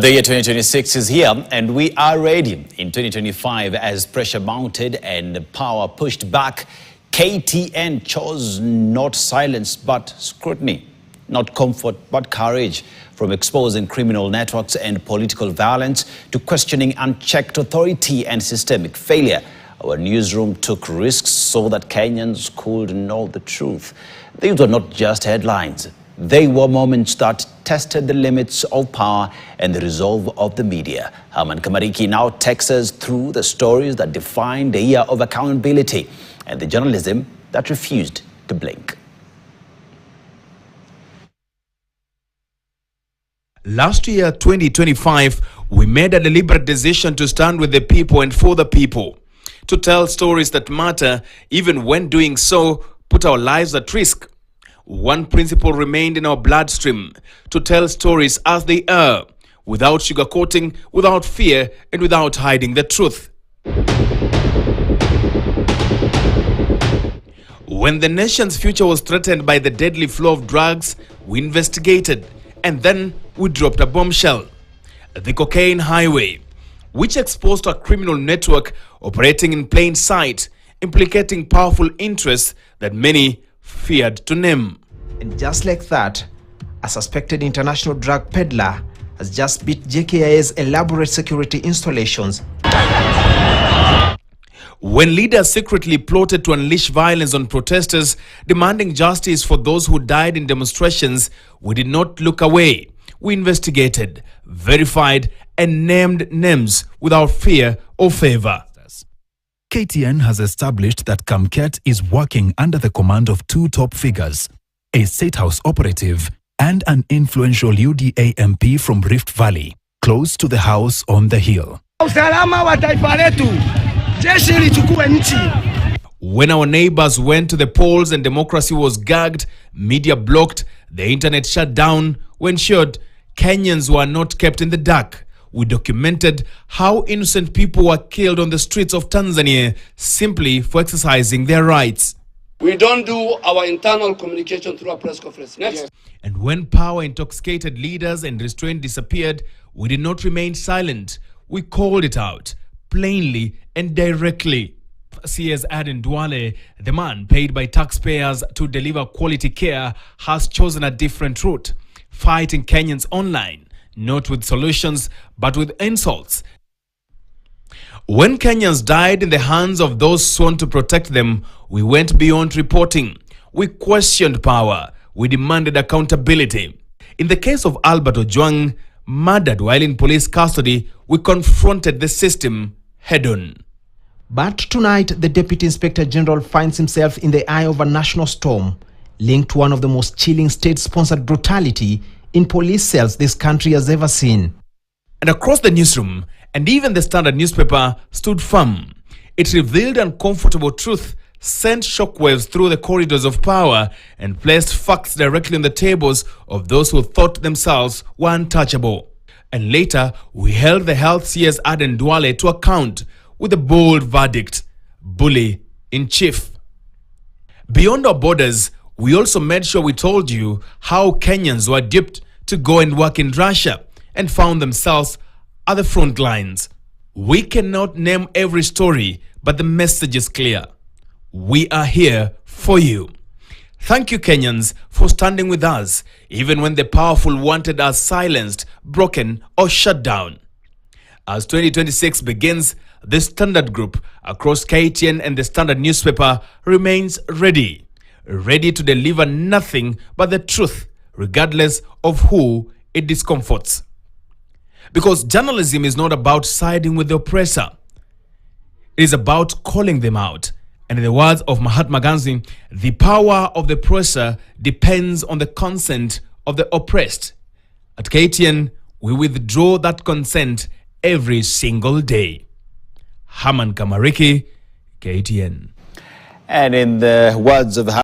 The year 2026 is here and we are ready. In 2025, as pressure mounted and power pushed back, KTN chose not silence but scrutiny, not comfort but courage. From exposing criminal networks and political violence to questioning unchecked authority and systemic failure, our newsroom took risks so that Kenyans could know the truth. These were not just headlines. They were moments that tested the limits of power and the resolve of the media. Herman Kamariki now takes us through the stories that defined the year of accountability and the journalism that refused to blink. Last year, 2025, we made a deliberate decision to stand with the people and for the people, to tell stories that matter, even when doing so put our lives at risk. One principle remained in our bloodstream: to tell stories as they are, without sugarcoating, without fear, and without hiding the truth. When the nation's future was threatened by the deadly flow of drugs, we investigated, and then we dropped a bombshell: the cocaine highway, which exposed a criminal network operating in plain sight, implicating powerful interests that many feared to name. And just like that, a suspected international drug peddler has just beat JKIA's elaborate security installations. When leaders secretly plotted to unleash violence on protesters, demanding justice for those who died in demonstrations, we did not look away. We investigated, verified, and named names without fear or favor. KTN has established that Kamket is working under the command of two top figures, a State House operative and an influential UDA MP from Rift Valley, close to the house on the hill. When our neighbors went to the polls and democracy was gagged, media blocked, the internet shut down, we ensured Kenyans were not kept in the dark. We documented how innocent people were killed on the streets of Tanzania simply for exercising their rights. We don't do our internal communication through a press conference. Next. Yes. And when power-intoxicated leaders and restraint disappeared, we did not remain silent. We called it out, plainly and directly. CS Aden Duale, the man paid by taxpayers to deliver quality care, has chosen a different route, fighting Kenyans online. Not with solutions, but with insults. When Kenyans died in the hands of those sworn to protect them, we went beyond reporting. We questioned power. We demanded accountability. In the case of Albert Ojwang, murdered while in police custody, we confronted the system head-on. But tonight, the Deputy Inspector General finds himself in the eye of a national storm, linked to one of the most chilling state-sponsored brutality in police cells this country has ever seen. And across the newsroom, and even the Standard newspaper, stood firm. It revealed uncomfortable truth, sent shockwaves through the corridors of power, and placed facts directly on the tables of those who thought themselves were untouchable. And later, we held the health CS Aden Duale to account with a bold verdict: bully in chief. Beyond our borders, we also made sure we told you how Kenyans were duped to go and work in Russia and found themselves at the front lines. We cannot name every story, but the message is clear. We are here for you. Thank you, Kenyans, for standing with us, even when the powerful wanted us silenced, broken, or shut down. As 2026 begins, the Standard Group across KTN and the Standard newspaper remains ready to deliver nothing but the truth, regardless of who it discomforts. Because journalism is not about siding with the oppressor. It is about calling them out. And in the words of Mahatma Gandhi, the power of the oppressor depends on the consent of the oppressed. At KTN, we withdraw that consent every single day. Herman Kamariki, KTN. And in the words of